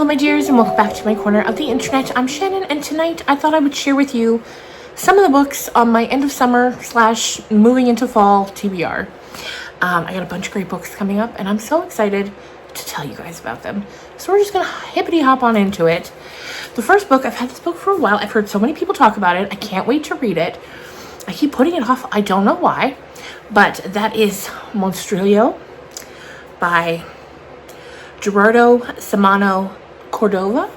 Hello my dears, and welcome back to my corner of the internet. I'm Shannon, and tonight I thought I would share with you some of the books on my end of summer / moving into fall TBR. I got a bunch of great books coming up, and I'm so excited to tell you guys about them. So we're just gonna hippity hop on into it. The first book, I've had this book for a while. I've heard so many people talk about it. I can't wait to read it. I keep putting it off. I don't know why, but that is Monstrillo by Gerardo Samano Cordova.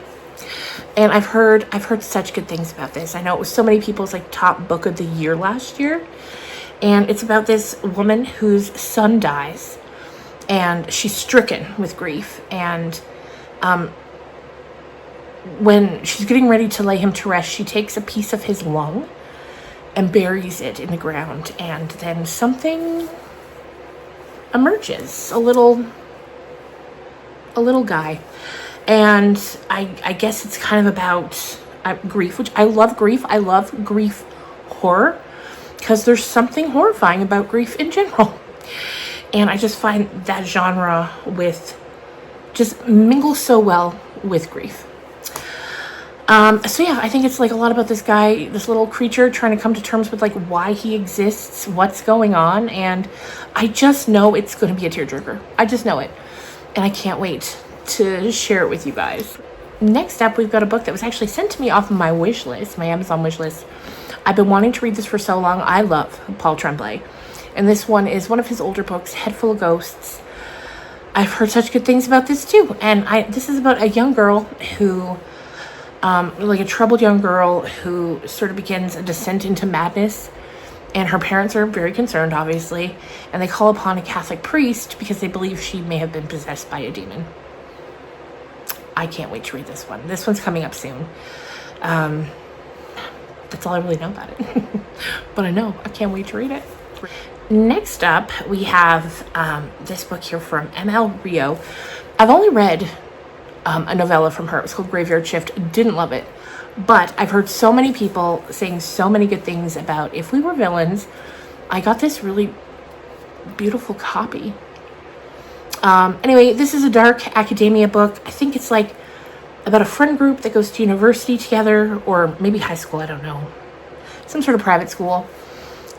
And I've heard such good things about this. I know it was so many people's top book of the year last year. And it's about this woman whose son dies, and she's stricken with grief. And when she's getting ready to lay him to rest, she takes a piece of his lung and buries it in the ground. And then something emerges, a little guy. And I guess it's kind of about grief, which I love grief. I love grief horror because there's something horrifying about grief in general. And I just find that genre just mingles so well with grief. So yeah, I think it's a lot about this guy, this little creature trying to come to terms with why he exists, what's going on. And I just know it's going to be a tearjerker. I just know it. And I can't wait to share it with you guys. Next up, we've got a book that was actually sent to me off of my wish list, my Amazon wish list. I've been wanting to read this for so long. I love Paul Tremblay. And this one is one of his older books, Head Full of Ghosts. I've heard such good things about this too. And this is about a young girl who, a troubled young girl who sort of begins a descent into madness. And her parents are very concerned, obviously. And they call upon a Catholic priest because they believe she may have been possessed by a demon. I can't wait to read this one. This one's coming up soon. That's all I really know about it. But I can't wait to read it. Next up, we have this book here from M.L. Rio. I've only read a novella from her. It was called Graveyard Shift. Didn't love it. But I've heard so many people saying so many good things about If We Were Villains. I got this really beautiful copy. Anyway, this is a dark academia book. I think it's about a friend group that goes to university together, or maybe high school, I don't know. Some sort of private school.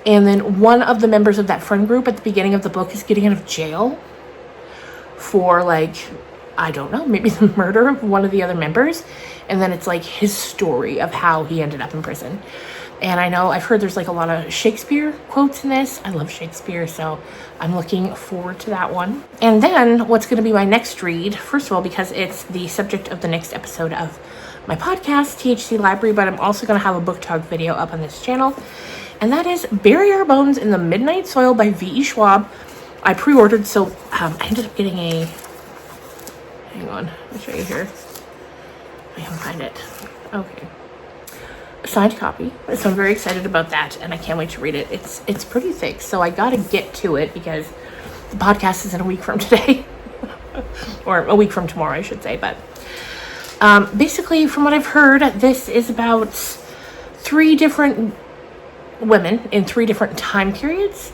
And then one of the members of that friend group at the beginning of the book is getting out of jail for I don't know, maybe the murder of one of the other members. And then it's his story of how he ended up in prison. And I know I've heard there's a lot of Shakespeare quotes in this. I love Shakespeare, so I'm looking forward to that one. And then what's going to be my next read, first of all, because it's the subject of the next episode of my podcast, THC Library, but I'm also going to have a book talk video up on this channel. And that is Bury Our Bones in the Midnight Soil by V.E. Schwab. I pre-ordered, so I ended up getting hang on, let me show you here. I can find it. Okay. Signed copy. So I'm very excited about that, and I can't wait to read it. It's pretty thick, so I gotta get to it because the podcast is in a week from today. Or a week from tomorrow, I should say. But basically, from what I've heard, this is about 3 different women in 3 different time periods.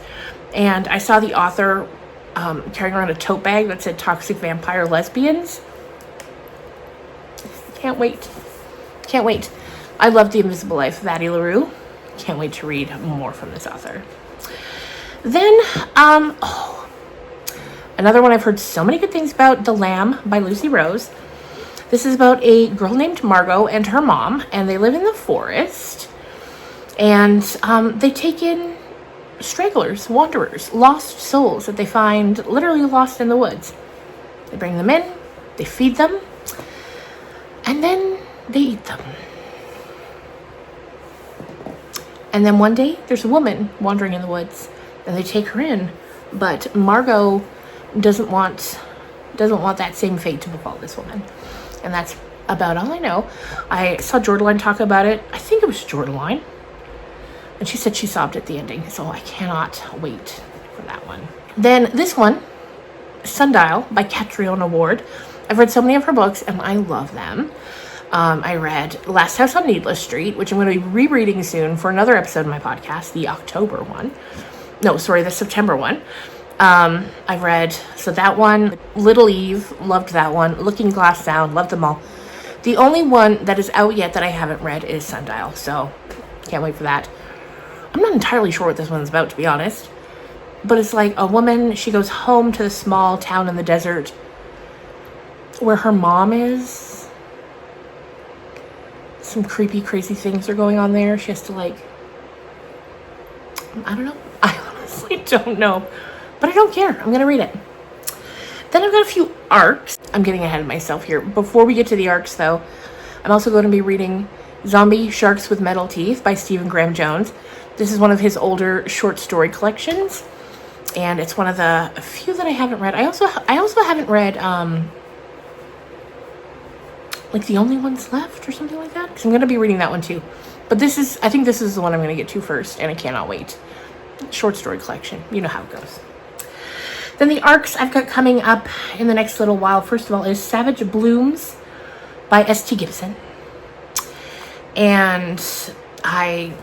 And I saw the author carrying around a tote bag that said Toxic Vampire Lesbians. Can't wait. I love The Invisible Life of Addie LaRue. Can't wait to read more from this author. Then, another one I've heard so many good things about, The Lamb by Lucy Rose. This is about a girl named Margot and her mom, and they live in the forest. And they take in stragglers, wanderers, lost souls that they find literally lost in the woods. They bring them in, they feed them, and then they eat them. And then one day, there's a woman wandering in the woods, and they take her in. But Margot doesn't want that same fate to befall this woman. And that's about all I know. I saw Jordaline talk about it. I think it was Jordaline. And she said she sobbed at the ending, so I cannot wait for that one. Then this one, Sundial by Catriona Ward. I've read so many of her books, and I love them. I read Last House on Needless Street, which I'm going to be rereading soon for another episode of my podcast, the September one. I've read, so that one, Little Eve, loved that one. Looking Glass Down, loved them all. The only one that is out yet that I haven't read is Sundial, so can't wait for that. I'm not entirely sure what this one's about, to be honest. But it's like a woman, she goes home to the small town in the desert where her mom is. Some creepy, crazy things are going on there. She has to, like, I don't know. I honestly don't know. But I don't care. I'm going to read it. Then I've got a few arcs. I'm getting ahead of myself here. Before we get to the arcs, though, I'm also going to be reading Zombie Sharks with Metal Teeth by Stephen Graham Jones. This is one of his older short story collections. And it's one of the few that I haven't read. I also haven't read, like, The Only Ones Left or something like that. Because I'm going to be reading that one, too. But I think this is the one I'm going to get to first. And I cannot wait. Short story collection. You know how it goes. Then the arcs I've got coming up in the next little while, first of all, is Savage Blooms by S.T. Gibson. And I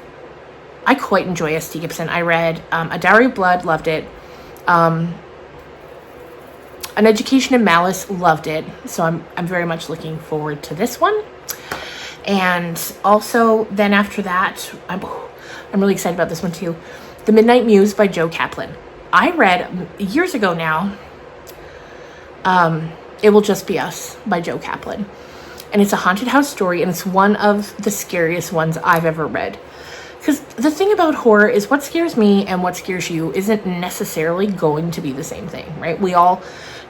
quite enjoy S.T. Gibson. I read A Dowry of Blood, loved it. An Education in Malice, loved it. So I'm very much looking forward to this one. And also, then after that, I'm really excited about this one too. The Midnight Muse by Joe Kaplan. I read years ago now, It Will Just Be Us by Joe Kaplan. And it's a haunted house story, and it's one of the scariest ones I've ever read. Because the thing about horror is what scares me and what scares you isn't necessarily going to be the same thing, right? We all,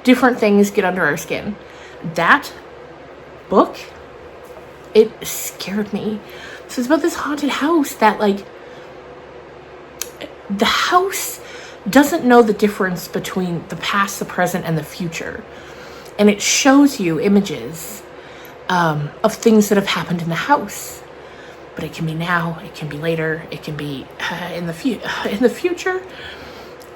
different things get under our skin. That book, it scared me. So it's about this haunted house that, like, the house doesn't know the difference between the past, the present, and the future. And it shows you images of things that have happened in the house. But it can be now, it can be later, it can be in the future.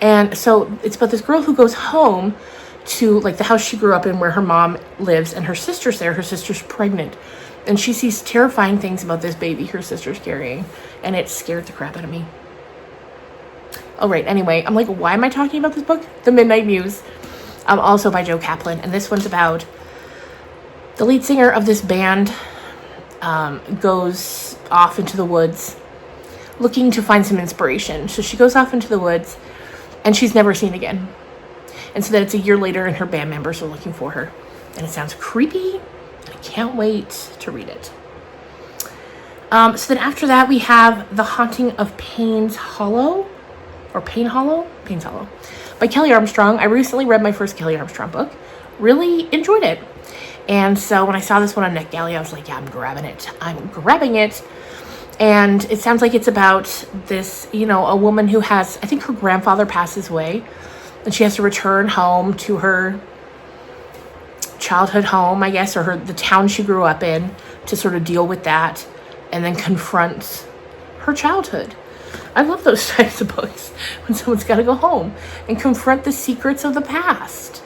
And so it's about this girl who goes home to, like, the house she grew up in where her mom lives, and her sister's there. Her sister's pregnant. And she sees terrifying things about this baby her sister's carrying. And it scared the crap out of me. Oh, right. Anyway, I'm like, why am I talking about this book? The Midnight Muse. Also by Joe Kaplan. And this one's about the lead singer of this band goes off into the woods looking to find some inspiration. So she goes off into the woods and she's never seen again. And so then it's a year later and her band members are looking for her. And it sounds creepy. I can't wait to read it. So then after that, we have The Haunting of Payne's Hollow. Or Payne Hollow? Payne's Hollow. By Kelly Armstrong. I recently read my first Kelly Armstrong book. Really enjoyed it. And so when I saw this one on NetGalley, I was like, yeah, I'm grabbing it. I'm grabbing it. And it sounds like it's about this, a woman who has, I think her grandfather passes away. And she has to return home to her childhood home, I guess, or the town she grew up in, to sort of deal with that and then confront her childhood. I love those types of books when someone's got to go home and confront the secrets of the past.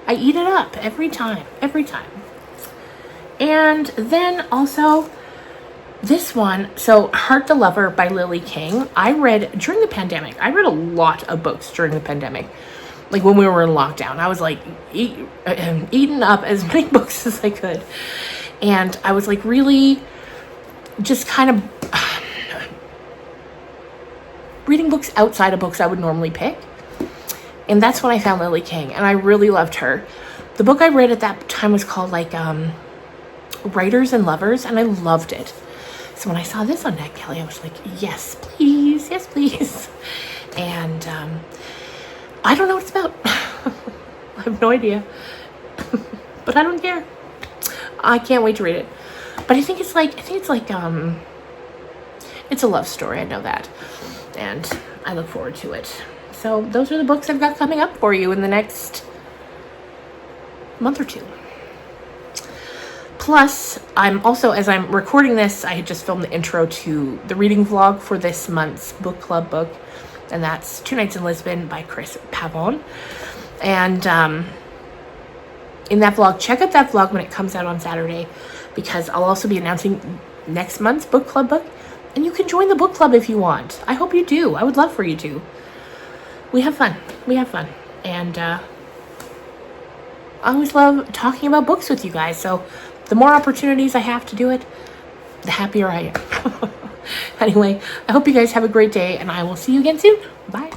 I eat it up every time. And then also this one, so Heart the Lover by Lily King. I read during the pandemic. I read a lot of books during the pandemic. Like when we were in lockdown, I was like eating up as many books as I could. And I was like really just kind of reading books outside of books I would normally pick. And that's when I found Lily King, and I really loved her. The book I read at that time was called Writers and Lovers, and I loved it. So when I saw this on NetGalley, I was like, yes, please. And I don't know what it's about. I have no idea. But I don't care. I can't wait to read it. But I think it's a love story, I know that. And I look forward to it. So those are the books I've got coming up for you in the next month or two. Plus, I'm also, as I'm recording this, I had just filmed the intro to the reading vlog for this month's book club book. And that's Two Nights in Lisbon by Chris Pavone. And in that vlog, check out that vlog when it comes out on Saturday, because I'll also be announcing next month's book club book. And you can join the book club if you want. I hope you do. I would love for you to. We have fun. And I always love talking about books with you guys. So the more opportunities I have to do it, the happier I am. Anyway, I hope you guys have a great day, and I will see you again soon. Bye.